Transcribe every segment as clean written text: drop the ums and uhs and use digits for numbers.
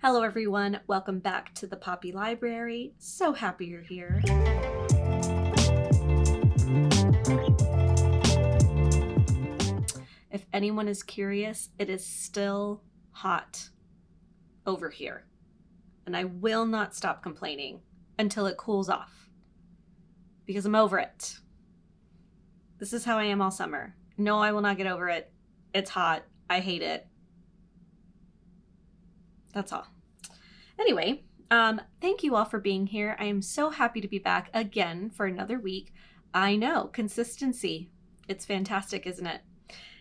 Hello everyone, welcome back to the Poppy Library. So happy you're here. If anyone is curious, it is still hot over here. And I will not stop complaining until it cools off. Because I'm over it. This is how I am all summer. No, I will not get over it. It's hot. I hate it. That's all. Anyway, thank you all for being here. I am so happy to be back again for another week. I know, consistency. It's fantastic, isn't it?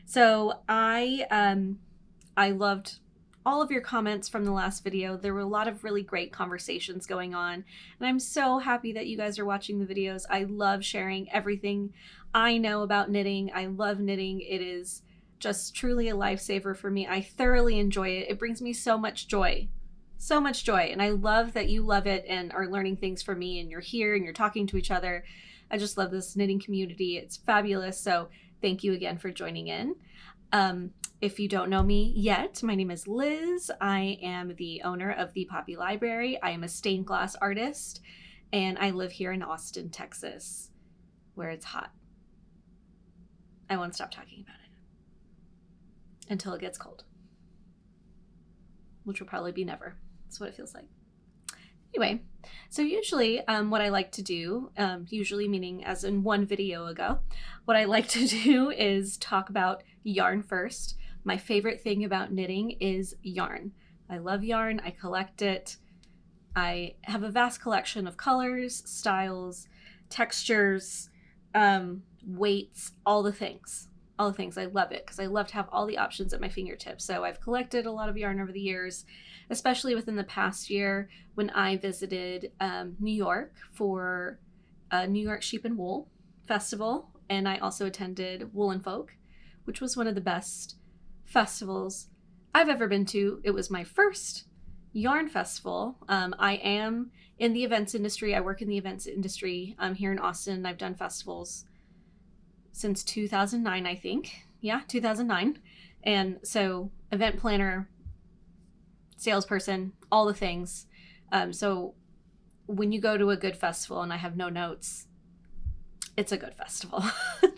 So I loved all of your comments from the last video. There were a lot of really great conversations going on, and I'm so happy that you guys are watching the videos. I love sharing everything I know about knitting. I love knitting. It is just truly a lifesaver for me. I thoroughly enjoy it. It brings me so much joy. So much joy. And I love that you love it and are learning things from me, and you're here and you're talking to each other. I just love this knitting community. It's fabulous. So thank you again for joining in. If you don't know me yet, my name is Liz. I am the owner of the Poppy Library. I am a stained glass artist, and I live here in Austin, Texas, where it's hot. I won't stop talking about it until it gets cold, which will probably be never. That's what it feels like. Anyway, so usually what I like to do, usually meaning as in one video ago, what I like to do is talk about yarn first. My favorite thing about knitting is yarn. I love yarn. I collect it. I have a vast collection of colors, styles, textures, weights, all the things. All the things. I love it because I love to have all the options at my fingertips. So I've collected a lot of yarn over the years, especially within the past year when I visited New York for a New York Sheep and Wool Festival. And I also attended Wool and Folk, which was one of the best festivals I've ever been to. It was my first yarn festival. I am in the events industry. I work in the events industry here in Austin. I've done festivals since 2009, I think. Yeah, 2009. And so event planner, salesperson, all the things. So when you go to a good festival and I have no notes, it's a good festival.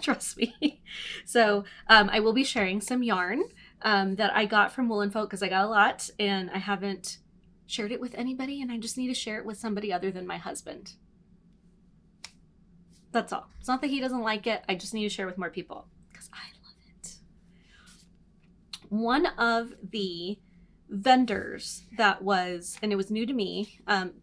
Trust me. So I will be sharing some yarn that I got from Wool and Folk because I got a lot and I haven't shared it with anybody, and I just need to share it with somebody other than my husband. That's all. It's not that he doesn't like it. I just need to share with more people because I love it. One of the vendors that was, and it was new to me,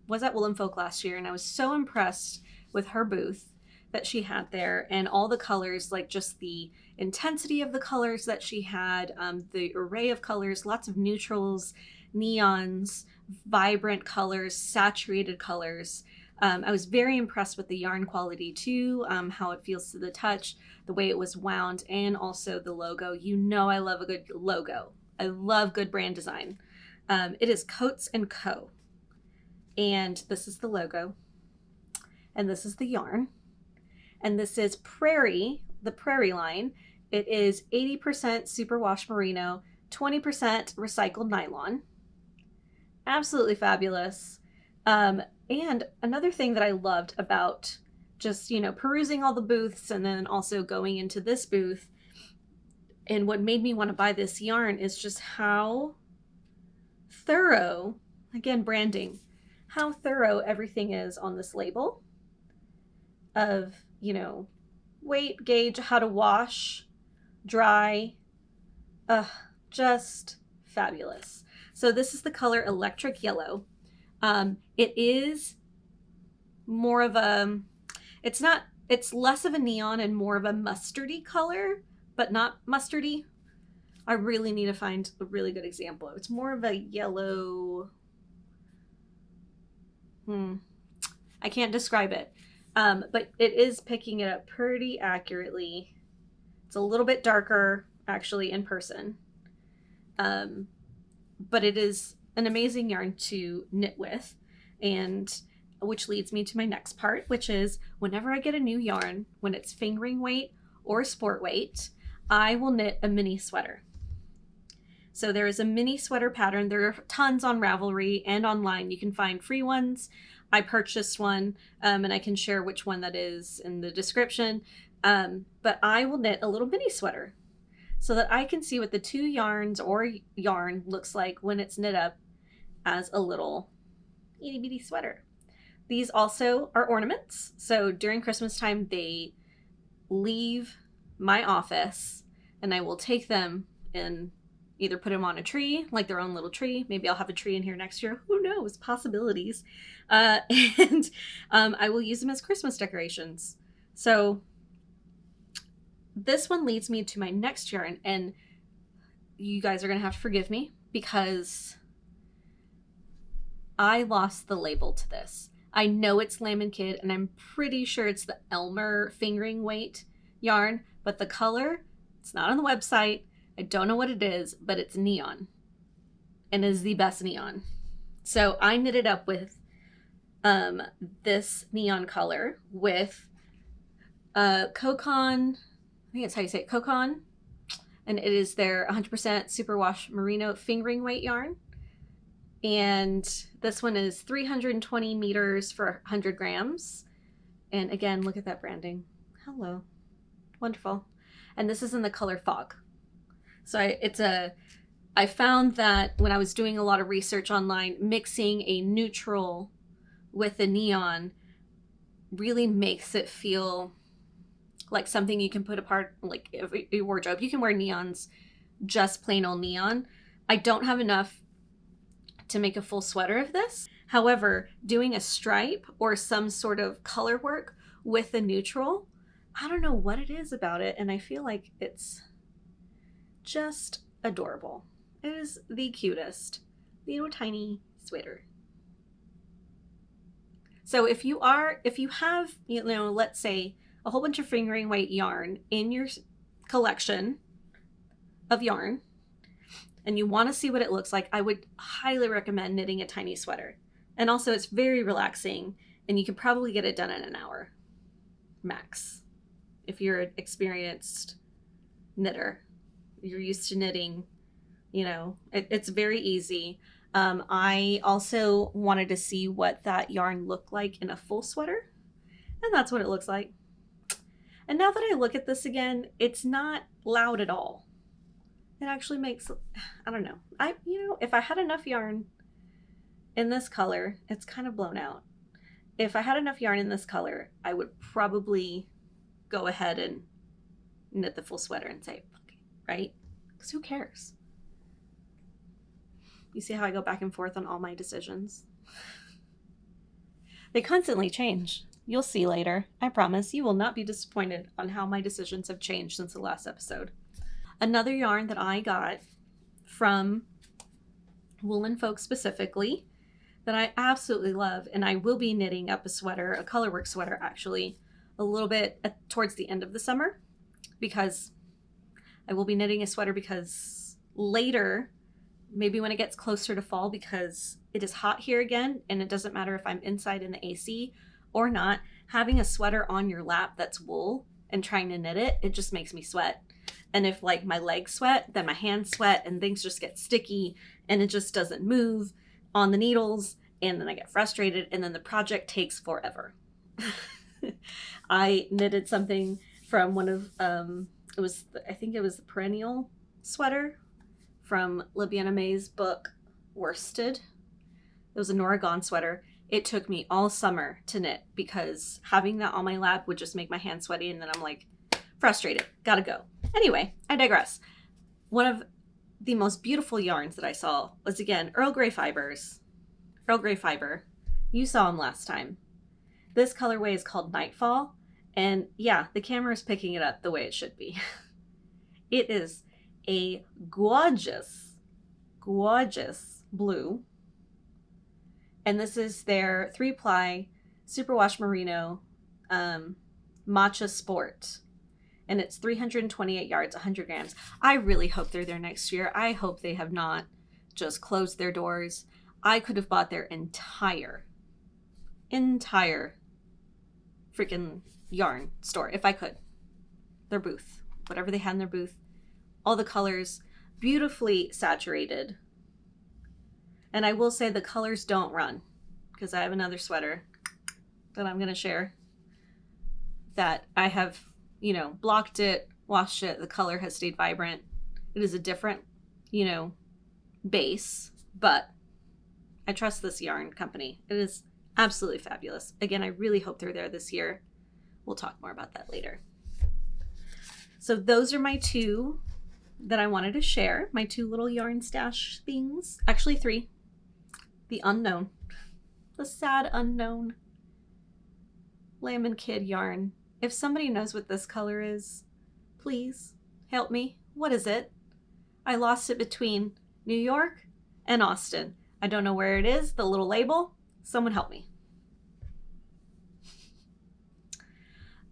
was at Wool and Folk last year, and I was so impressed with her booth that she had there and all the colors, like just the intensity of the colors that she had, the array of colors, lots of neutrals, neons, vibrant colors, saturated colors. I was very impressed with the yarn quality too, how it feels to the touch, the way it was wound, and also the logo. You know I love a good logo. I love good brand design. It is Coats & Co. And this is the logo. And this is the yarn. And this is Prairie, the Prairie line. It is 80% superwash merino, 20% recycled nylon. Absolutely fabulous. And another thing that I loved about just, perusing all the booths and then also going into this booth, and what made me want to buy this yarn is just how thorough, again, branding, how thorough everything is on this label of, weight, gauge, how to wash, dry, just fabulous. So this is the color Electric Yellow. It is more of a, it's less of a neon and more of a mustardy color, but not mustardy. I really need to find a really good example. It's more of a yellow, I can't describe it, but it is picking it up pretty accurately. It's a little bit darker actually in person, but it is an amazing yarn to knit with, and which leads me to my next part, which is whenever I get a new yarn, when it's fingering weight or sport weight, I will knit a mini sweater. So there is a mini sweater pattern. There are tons on Ravelry and online. You can find free ones. I purchased one, and I can share which one that is in the description. But I will knit a little mini sweater so that I can see what the 2 yarns or yarn looks like when it's knit up as a little itty bitty sweater. These also are ornaments. So during Christmas time, they leave my office and I will take them and either put them on a tree, like their own little tree. Maybe I'll have a tree in here next year. Who knows? Possibilities. And I will use them as Christmas decorations. So this one leads me to my next yarn, and you guys are going to have to forgive me because I lost the label to this. I know it's Lamb and Kid, and I'm pretty sure it's the Elmer fingering weight yarn, but the color, it's not on the website. I don't know what it is, but it's neon and is the best neon. So I knitted up with this neon color with Kokon, I think that's how you say it, Kokon, and it is their 100% superwash merino fingering weight yarn. And this one is 320 meters for 100 grams. And again, look at that branding. Hello. Wonderful. And this is in the color Fog. So I found that when I was doing a lot of research online, mixing a neutral with a neon really makes it feel like something you can put apart, like your wardrobe. You can wear neons, just plain old neon. I don't have enough to make a full sweater of this. However, doing a stripe or some sort of color work with a neutral, I don't know what it is about it, and I feel like it's just adorable. It is the cutest little tiny sweater. So if you have, let's say a whole bunch of fingering weight yarn in your collection of yarn, and you want to see what it looks like, I would highly recommend knitting a tiny sweater. And also it's very relaxing, and you can probably get it done in an hour max. If you're an experienced knitter, you're used to knitting, it's very easy. I also wanted to see what that yarn looked like in a full sweater, and that's what it looks like. And now that I look at this again, it's not loud at all. It actually makes, I don't know. If I had enough yarn in this color, it's kind of blown out. If I had enough yarn in this color, I would probably go ahead and knit the full sweater and say, okay, right? Because who cares? You see how I go back and forth on all my decisions? They constantly change. You'll see later. I promise you will not be disappointed on how my decisions have changed since the last episode. Another yarn that I got from Woolen Folk specifically that I absolutely love, and I will be knitting up a sweater, a colorwork sweater actually, a little bit towards the end of the summer, because I will be knitting a sweater because later, maybe when it gets closer to fall, because it is hot here again, and it doesn't matter if I'm inside in the AC or not, having a sweater on your lap that's wool and trying to knit it, it just makes me sweat. And if like my legs sweat, then my hands sweat and things just get sticky and it just doesn't move on the needles, and then I get frustrated and then the project takes forever. I knitted something from one of, I think it was the Perennial sweater from Libiana May's book, Worsted. It was a Nora Gone sweater. It took me all summer to knit because having that on my lap would just make my hands sweaty, and then I'm like frustrated, gotta go. Anyway, I digress. One of the most beautiful yarns that I saw was, again, Earl Grey fibers. Earl Grey fiber. You saw them last time. This colorway is called Nightfall, and yeah, the camera is picking it up the way it should be. It is a gorgeous, gorgeous blue. And this is their 3-ply superwash merino matcha sport. And it's 328 yards, 100 grams. I really hope they're there next year. I hope they have not just closed their doors. I could have bought their entire freaking yarn store if I could. Their booth, whatever they had in their booth, all the colors. beautifully saturated. And I will say the colors don't run, because I have another sweater that I'm going to share that I have, you know, blocked it, washed it. The color has stayed vibrant. It is a different, you know, base, but I trust this yarn company. It is absolutely fabulous. Again, I really hope they're there this year. We'll talk more about that later. So those are my two that I wanted to share, my two little yarn stash things. Actually, three. The unknown. The sad unknown. Lamb and Kid yarn. If somebody knows what this color is, please help me. What is it? I lost it between New York and Austin. I don't know where it is, the little label. Someone help me.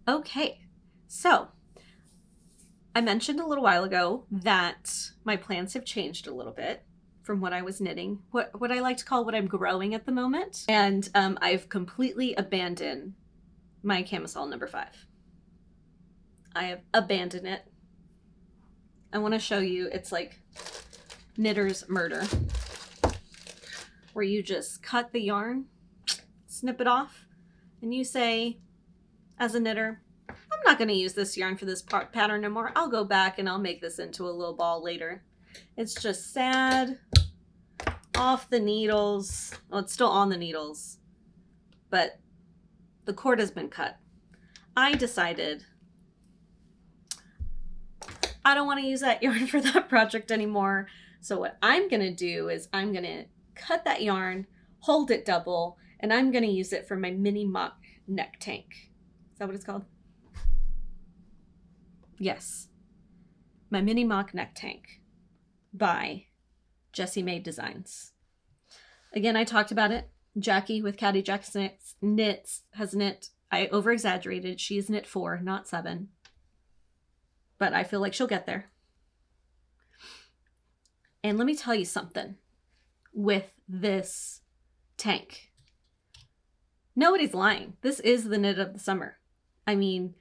Okay, so I mentioned a little while ago that my plans have changed a little bit from what I was knitting, what I like to call what I'm growing at the moment. And I've completely abandoned my camisole number 5. I have abandoned it. I want to show you, it's like knitter's murder, where you just cut the yarn, snip it off, and you say, as a knitter, I'm not going to use this yarn for this pattern no more. I'll go back and I'll make this into a little ball later. It's just sad, off the needles. Well, it's still on the needles, but the cord has been cut. I decided I don't want to use that yarn for that project anymore. So what I'm going to do is I'm going to cut that yarn, hold it double, and I'm going to use it for my mini mock neck tank. Is that what it's called? Yes. My mini mock neck tank by Jessie Made Designs. Again, I talked about it. Jackie with Caddy Jack's Knits has knit. I over-exaggerated. She's knit 4, not 7. But I feel like she'll get there. And let me tell you something with this tank. Nobody's lying. This is the knit of the summer. I mean,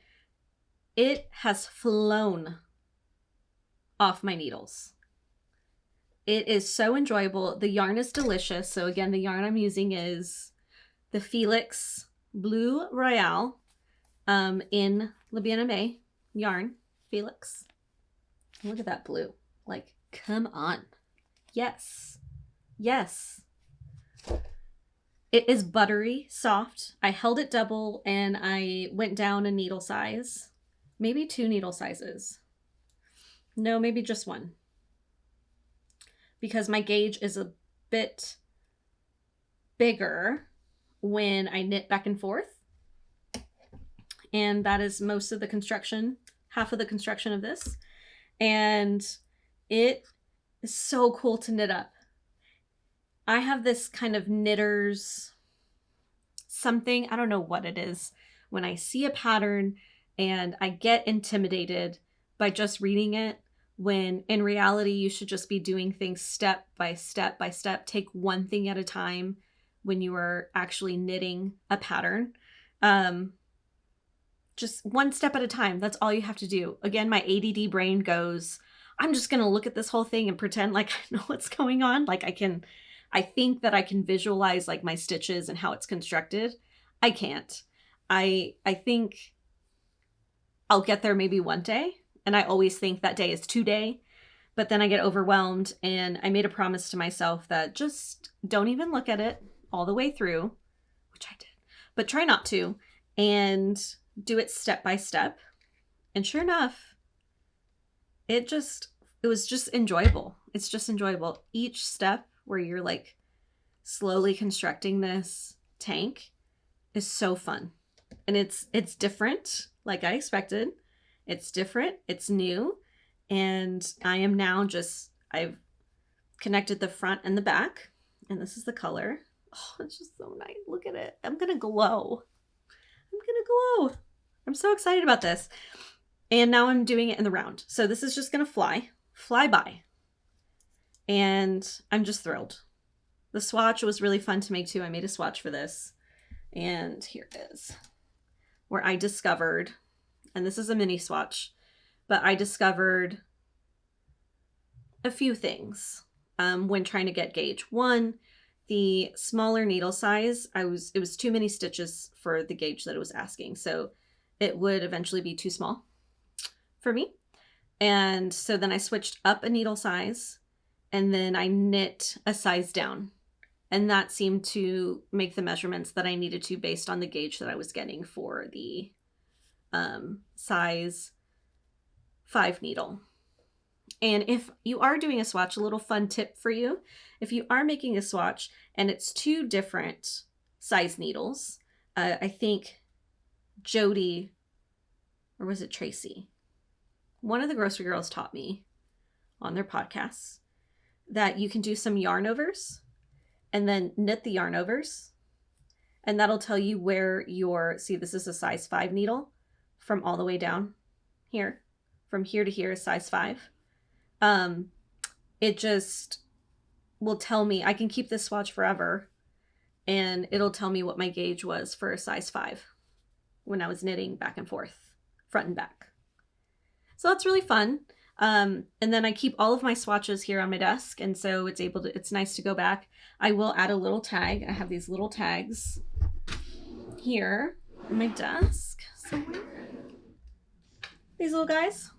it has flown off my needles. It is so enjoyable. The yarn is delicious. So again, the yarn I'm using is the Felix Blue Royale in Labiana May yarn. Felix. Look at that blue. Like, come on. Yes. Yes. It is buttery, soft. I held it double and I went down a needle size. Maybe 2 needle sizes. No, maybe just 1. Because my gauge is a bit bigger when I knit back and forth. And that is most of the construction, half of the construction of this. And it is so cool to knit up. I have this kind of knitter's something, I don't know what it is, when I see a pattern and I get intimidated by just reading it, when in reality you should just be doing things step by step by step. Take one thing at a time when you are actually knitting a pattern. Just one step at a time. That's all you have to do. Again, my ADD brain goes, I'm just going to look at this whole thing and pretend like I know what's going on. Like I think that I can visualize like my stitches and how it's constructed. I can't. I think I'll get there maybe one day. And I always think that day is today, but then I get overwhelmed, and I made a promise to myself that just don't even look at it all the way through, which I did, but try not to, and do it step by step. And sure enough, it was just enjoyable. It's just enjoyable. Each step where you're like slowly constructing this tank is so fun. And it's different, like I expected. It's different, it's new, and I am now I've connected the front and the back, and this is the color. Oh, it's just so nice. Look at it. I'm gonna glow. I'm so excited about this. And now I'm doing it in the round. So this is just gonna fly by. And I'm just thrilled. The swatch was really fun to make too. I made a swatch for this. And here it is, where I discovered, and this is a mini swatch, but I discovered a few things when trying to get gauge. One, the smaller needle size, it was too many stitches for the gauge that it was asking. So it would eventually be too small for me. And so then I switched up a needle size, and then I knit a size down. And that seemed to make the measurements that I needed to based on the gauge that I was getting for the size 5 needle. And if you are doing a swatch, a little fun tip for you, if you are making a swatch and it's 2 different size needles, I think Jody, or was it Tracy? One of the grocery girls taught me on their podcasts that you can do some yarn overs and then knit the yarn overs. And that'll tell you where see, this is a size 5 needle from all the way down here. From here to here is size 5. It just will tell me, I can keep this swatch forever, and it'll tell me what my gauge was for a size 5 when I was knitting back and forth, front and back. So that's really fun. And then I keep all of my swatches here on my desk, and so it's nice to go back. I will add a little tag. I have these little tags here on my desk somewhere. These little guys.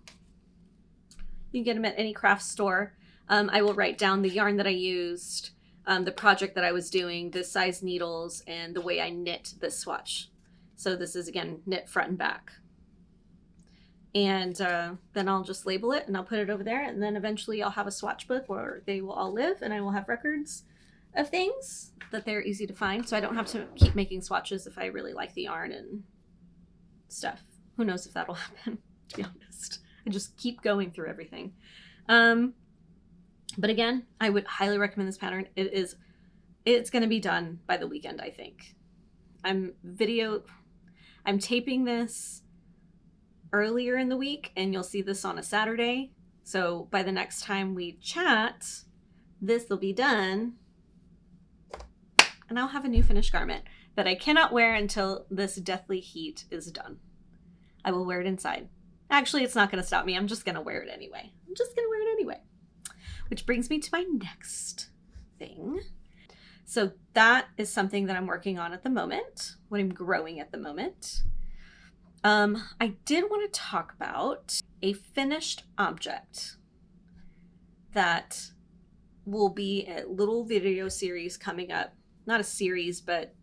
You can get them at any craft store. I will write down the yarn that I used, the project that I was doing, the size needles, and the way I knit this swatch. So this is, again, knit front and back. And then I'll just label it and I'll put it over there. And then eventually I'll have a swatch book where they will all live, and I will have records of things that they're easy to find. So I don't have to keep making swatches if I really like the yarn and stuff. Who knows if that'll happen, to be honest. I just keep going through everything. But again, I would highly recommend this pattern. It's going to be done by the weekend, I think. I'm taping this earlier in the week, and you'll see this on a Saturday. So by the next time we chat, this will be done, and I'll have a new finished garment that I cannot wear until this deathly heat is done. I will wear it inside. Actually, it's not going to stop me. I'm just going to wear it anyway. Which brings me to my next thing. So that is something that I'm working on at the moment, what I'm growing at the moment. I did want to talk about a finished object that will be a little video series coming up. Not a series, but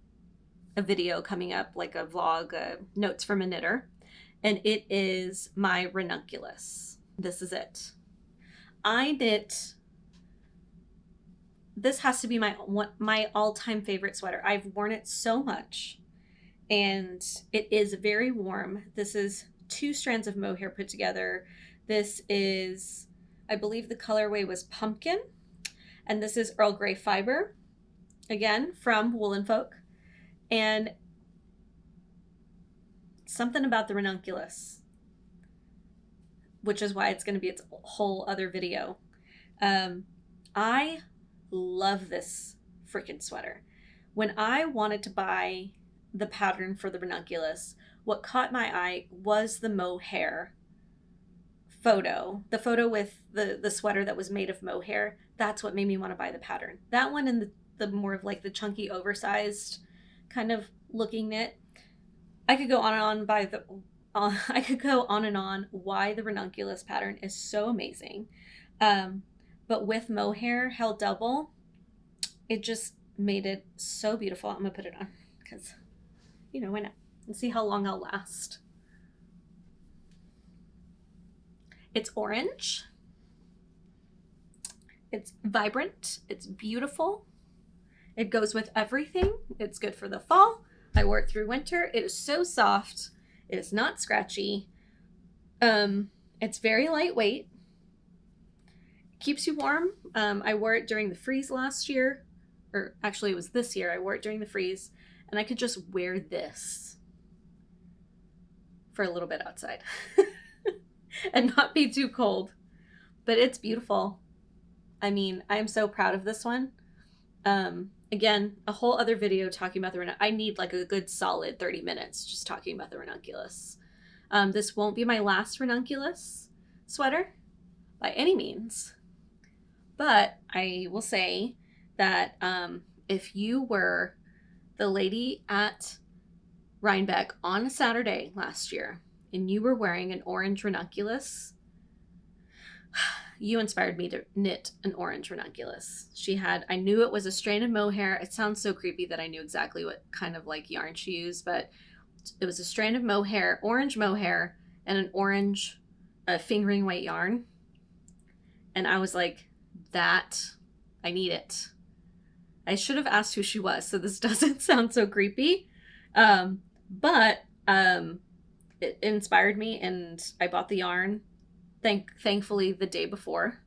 a video coming up, like a vlog, notes from a knitter. And it is my Ranunculus. This is it. This has to be my all-time favorite sweater. I've worn it so much, and it is very warm. This is 2 strands of mohair put together. This is, I believe the colorway was pumpkin, and this is Earl Grey fiber, again, from Woolen Folk. And something about the Ranunculus, which is why it's going to be its whole other video. I love this freaking sweater. When I wanted to buy the pattern for the Ranunculus, what caught my eye was the mohair photo. The photo with the sweater that was made of mohair. That's what made me want to buy the pattern. That one and the more of like the chunky, oversized kind of looking knit. I could go on and on why the Ranunculus pattern is so amazing. But with mohair held double, it just made it so beautiful. I'm gonna put it on because, why not? And see how long I'll last. It's orange. It's vibrant. It's beautiful. It goes with everything. It's good for the fall. I wore it through winter. It is so soft. It is not scratchy. It's very lightweight. Keeps you warm. I wore it during the freeze last year, or actually it was this year. I wore it during the freeze, and I could just wear this for a little bit outside and not be too cold. But it's beautiful. I mean, I'm so proud of this one. Again, a whole other video talking about the Ranunculus. I need like a good solid 30 minutes just talking about the Ranunculus. This won't be my last Ranunculus sweater by any means. But I will say that if you were the lady at Rhinebeck on a Saturday last year and you were wearing an orange ranunculus, you inspired me to knit an orange ranunculus. I knew it was a strand of mohair. It sounds so creepy that I knew exactly what kind of like yarn she used, but it was a strand of mohair, orange mohair, and an orange fingering weight yarn. And I was like, I need it. I should have asked who she was, so this doesn't sound so creepy. But it inspired me, and I bought the yarn, thankfully, the day before.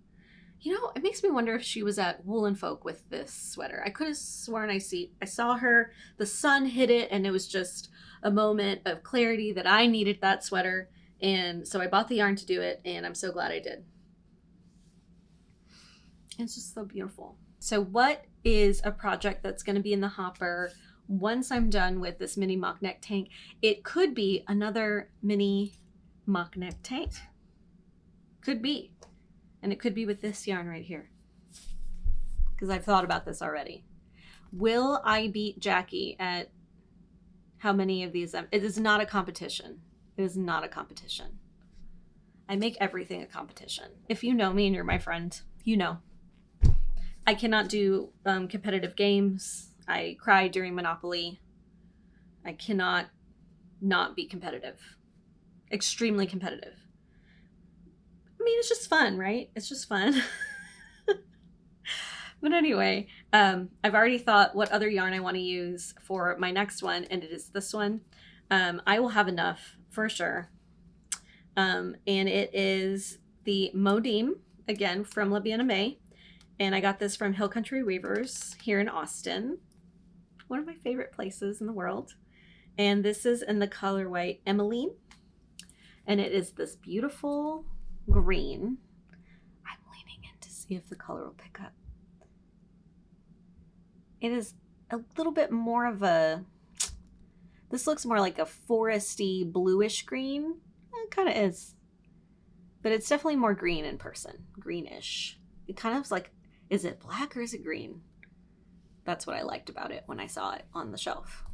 It makes me wonder if she was at Woolen Folk with this sweater. I could have sworn I saw her, the sun hit it, and it was just a moment of clarity that I needed that sweater. And so I bought the yarn to do it, and I'm so glad I did. It's just so beautiful. So what is a project that's going to be in the hopper once I'm done with this mini mock neck tank? It could be another mini mock neck tank. Could be. And it could be with this yarn right here, because I've thought about this already. Will I beat Jackie at how many of these? It is not a competition. It is not a competition. I make everything a competition. If you know me and you're my friend, you know. I cannot do competitive games. I cry during Monopoly. I cannot not be competitive. Extremely competitive. I mean, it's just fun, right? It's just fun. But anyway, I've already thought what other yarn I want to use for my next one, and it is this one. I will have enough for sure. And it is the Modim, again, from La Bien Aimée. And I got this from Hill Country Weavers here in Austin. One of my favorite places in the world. And this is in the colorway Emmeline. And it is this beautiful green. I'm leaning in to see if the color will pick up. It is a little bit more of this looks more like a foresty bluish green. It kind of is. But it's definitely more green in person. Greenish. It kind of is like, is it black or is it green? That's what I liked about it when I saw it on the shelf.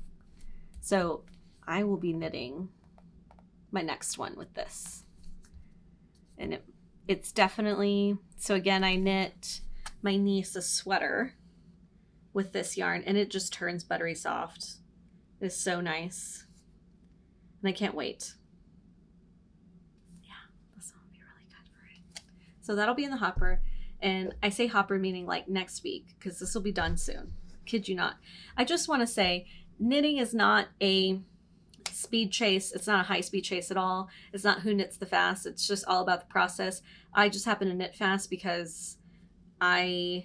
So I will be knitting my next one with this. And it's definitely, so again, I knit my niece a sweater with this yarn, and it just turns buttery soft. It is so nice. And I can't wait. Yeah, this one will be really good for it. So that'll be in the hopper. And I say hopper meaning like next week, because this will be done soon. Kid you not. I just want to say, knitting is not a speed chase. It's not a high speed chase at all. It's not who knits the fast. It's just all about the process. I just happen to knit fast because I've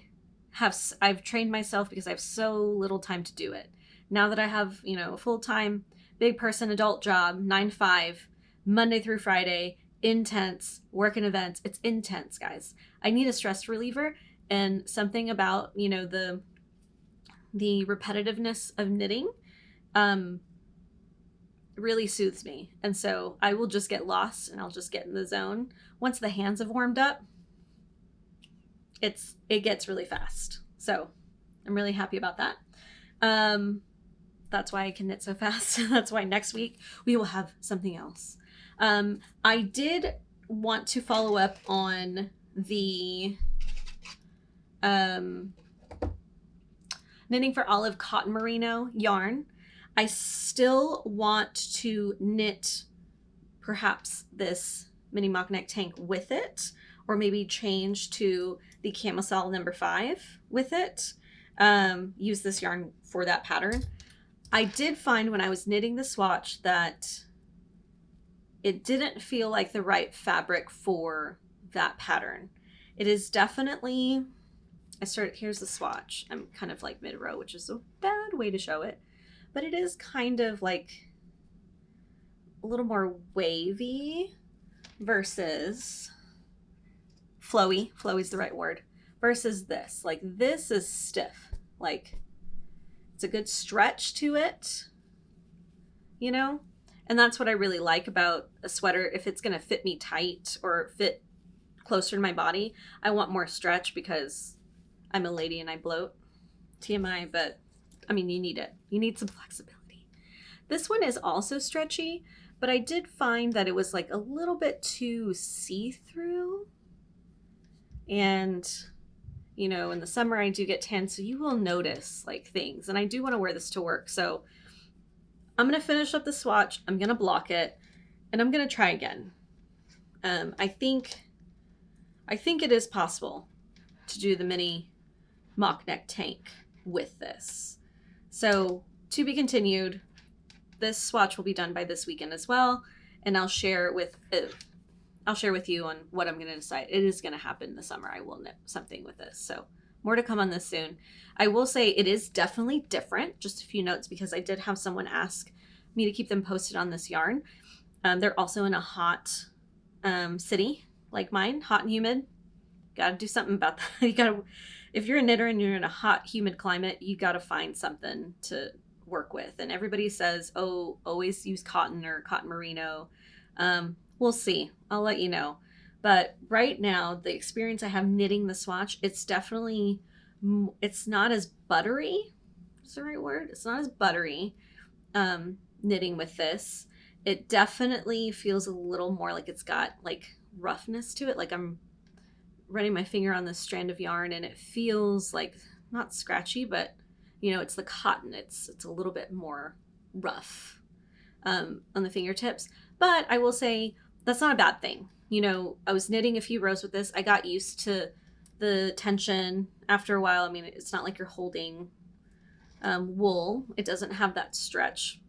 trained myself because I have so little time to do it. Now that I have, a full-time big person adult job, 9 to 5, Monday through Friday, intense, work in events. It's intense, guys. I need a stress reliever, and something about, the repetitiveness of knitting really soothes me. And so I will just get lost and I'll just get in the zone. Once the hands have warmed up, it gets really fast. So I'm really happy about that. That's why I can knit so fast. That's why next week we will have something else. I did want to follow up on the Knitting for Olive cotton merino yarn. I still want to knit perhaps this mini mock neck tank with it, or maybe change to the camisole number 5 with it. Use this yarn for that pattern. I did find when I was knitting the swatch that it didn't feel like the right fabric for that pattern. It is definitely, here's the swatch. I'm kind of like mid-row, which is a bad way to show it, but it is kind of like a little more wavy versus flowy. Flowy is the right word. Versus this. Like, this is stiff. Like, it's a good stretch to it, and that's what I really like about a sweater. If it's going to fit me tight or fit closer to my body. I want more stretch because I'm a lady and I bloat. TMI, but I mean, you need it. You need some flexibility. This one is also stretchy, but I did find that it was like a little bit too see-through. And, you know, in the summer I do get tan, so you will notice like things. And I do want to wear this to work. So I'm going to finish up the swatch. I'm going to block it and I'm going to try again. I think it is possible to do the mini mock neck tank with this. So to be continued. This swatch will be done by this weekend as well, and I'll share with you on what I'm going to decide. It is going to happen this summer. I will knit something with this, so more to come on this soon. I will say it is definitely different. Just a few notes, because I did have someone ask me to keep them posted on this yarn. They're also in a hot city like mine, hot and humid. Got to do something about that. If you're a knitter and you're in a hot, humid climate, you got to find something to work with. And everybody says, oh, always use cotton or cotton merino. We'll see. I'll let you know. But right now, the experience I have knitting the swatch, it's not as buttery. Is the right word? It's not as buttery knitting with this. It definitely feels a little more like it's got like roughness to it. Like I'm running my finger on this strand of yarn and it feels like not scratchy, but you know, it's the cotton. It's a little bit more rough on the fingertips. But I will say that's not a bad thing. You know, I was knitting a few rows with this. I got used to the tension after a while. I mean, it's not like you're holding wool. It doesn't have that stretch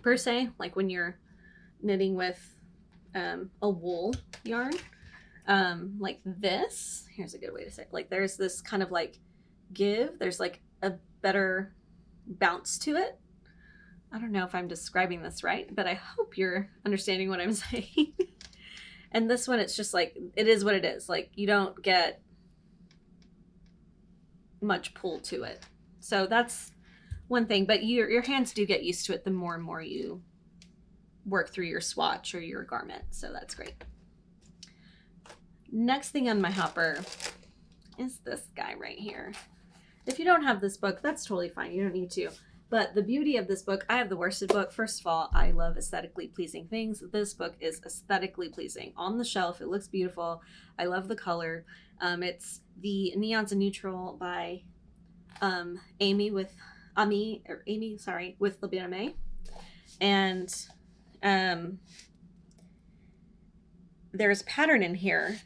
per se, like when you're knitting with a wool yarn. Like this. Here's a good way to say it. Like there's this kind of like give. There's like a better bounce to it. I don't know if I'm describing this right, but I hope you're understanding what I'm saying. And this one, it's just like, it is what it is. Like you don't get much pull to it. So that's one thing, but your hands do get used to it the more and more you work through your swatch or your garment. So that's great. Next thing on my hopper is this guy right here. If you don't have this book, that's totally fine. You don't need to. But the beauty of this book, I have the worsted book. First of all, I love aesthetically pleasing things. This book is aesthetically pleasing. On the shelf, it looks beautiful. I love the color. It's the Neons and Neutral by Amy with Labina. And there's a pattern in here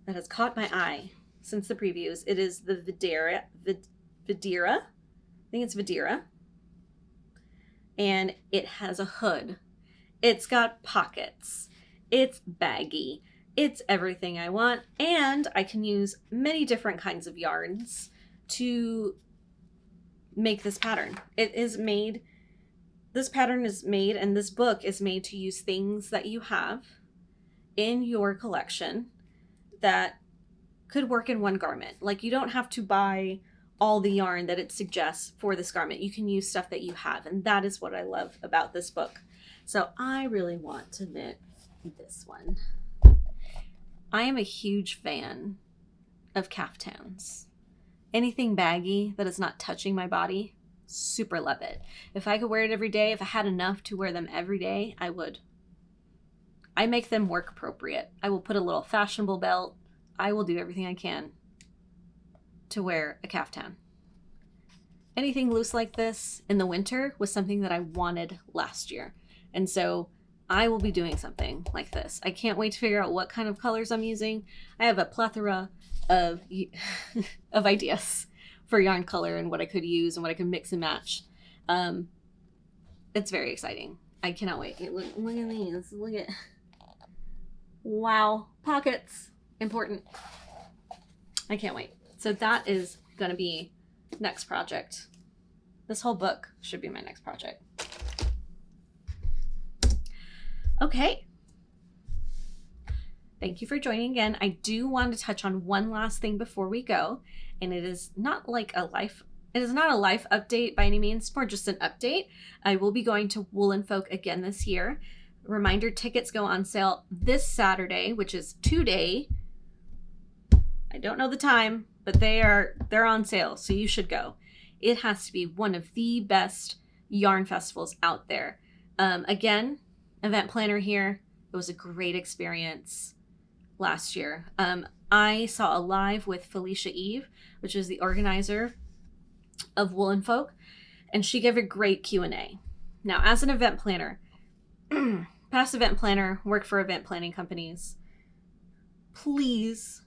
that has caught my eye since the previews. It is the Videra. I think it's Videra. And it has a hood. It's got pockets. It's baggy. It's everything I want. And I can use many different kinds of yarns to make this pattern. This pattern is made, and this book is made to use things that you have in your collection that could work in one garment. Like you don't have to buy all the yarn that it suggests for this garment. You can use stuff that you have, and that is what I love about this book. So I really want to knit this one. I am a huge fan of caftans. Anything baggy that is not touching my body, super love it. If I could wear it every day, if I had enough to wear them every day, I would. I make them work appropriate. I will put a little fashionable belt. I will do everything I can to wear a caftan. Anything loose like this in the winter was something that I wanted last year. And so I will be doing something like this. I can't wait to figure out what kind of colors I'm using. I have a plethora of ideas for yarn color and what I could use and what I could mix and match. It's very exciting. I cannot wait. Look at these. Look at, wow, pockets, important. I can't wait. So that is going to be next project. This whole book should be my next project. Okay. Thank you for joining again. I do want to touch on one last thing before we go, and it is not like it is not a life update by any means, more just an update. I will be going to Wool and Folk again this year. Reminder, tickets go on sale this Saturday, which is today. I don't know the time, but they're on sale, so you should go. It has to be one of the best yarn festivals out there. Again, event planner here. It was a great experience last year. I saw a live with Felicia Eve, which is the organizer of Woolen Folk, and she gave a great Q&A. Now, as an event planner, past event planner, work for event planning companies, please,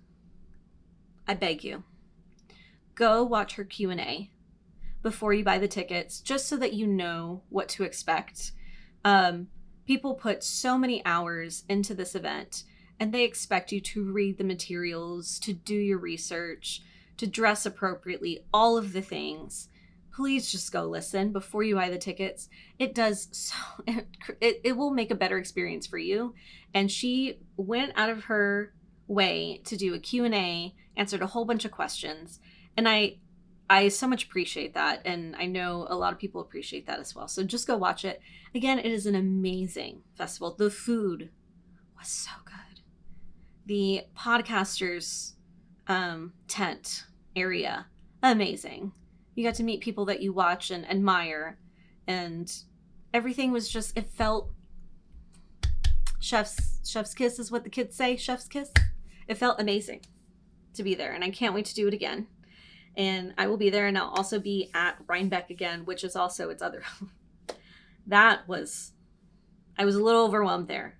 I beg you, go watch her Q&A before you buy the tickets, just so that you know what to expect. People put so many hours into this event, and they expect you to read the materials, to do your research, to dress appropriately, all of the things. Please just go listen before you buy the tickets. It does so, it will make a better experience for you. And she went out of her way to do a Q&A, answered a whole bunch of questions. And I so much appreciate that. And I know a lot of people appreciate that as well. So just go watch it. Again, it is an amazing festival. The food was so good. The podcasters tent area, amazing. You got to meet people that you watch and admire, and everything was just, it felt chef's kiss is what the kids say, chef's kiss. It felt amazing to be there, and I can't wait to do it again. And I will be there, and I'll also be at Rhinebeck again, which is also its other. I was a little overwhelmed there,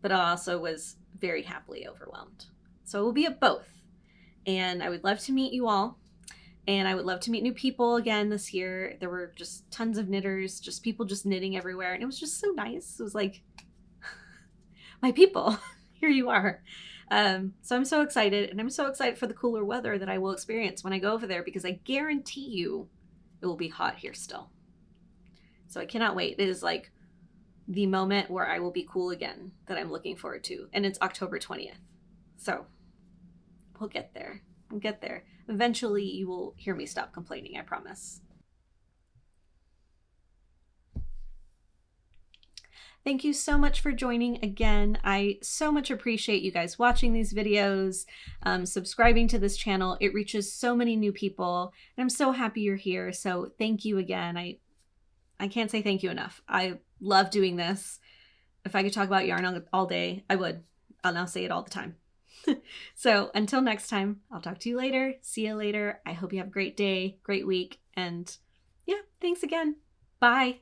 but I also was very happily overwhelmed. So I will be at both, and I would love to meet you all. And I would love to meet new people again this year. There were just tons of knitters, just people just knitting everywhere. And it was just so nice. It was like, my people, here you are. So I'm so excited. And I'm so excited for the cooler weather that I will experience when I go over there, because I guarantee you it will be hot here still. So I cannot wait. It is like the moment where I will be cool again that I'm looking forward to. And it's October 20th. So we'll get there. We'll get there. Eventually, you will hear me stop complaining, I promise. Thank you so much for joining again. I so much appreciate you guys watching these videos, subscribing to this channel. It reaches so many new people, and I'm so happy you're here. So thank you again. I can't say thank you enough. I love doing this. If I could talk about yarn all day, I would. And I'll say it all the time. So until next time, I'll talk to you later. See you later. I hope you have a great day, great week. And yeah, thanks again. Bye.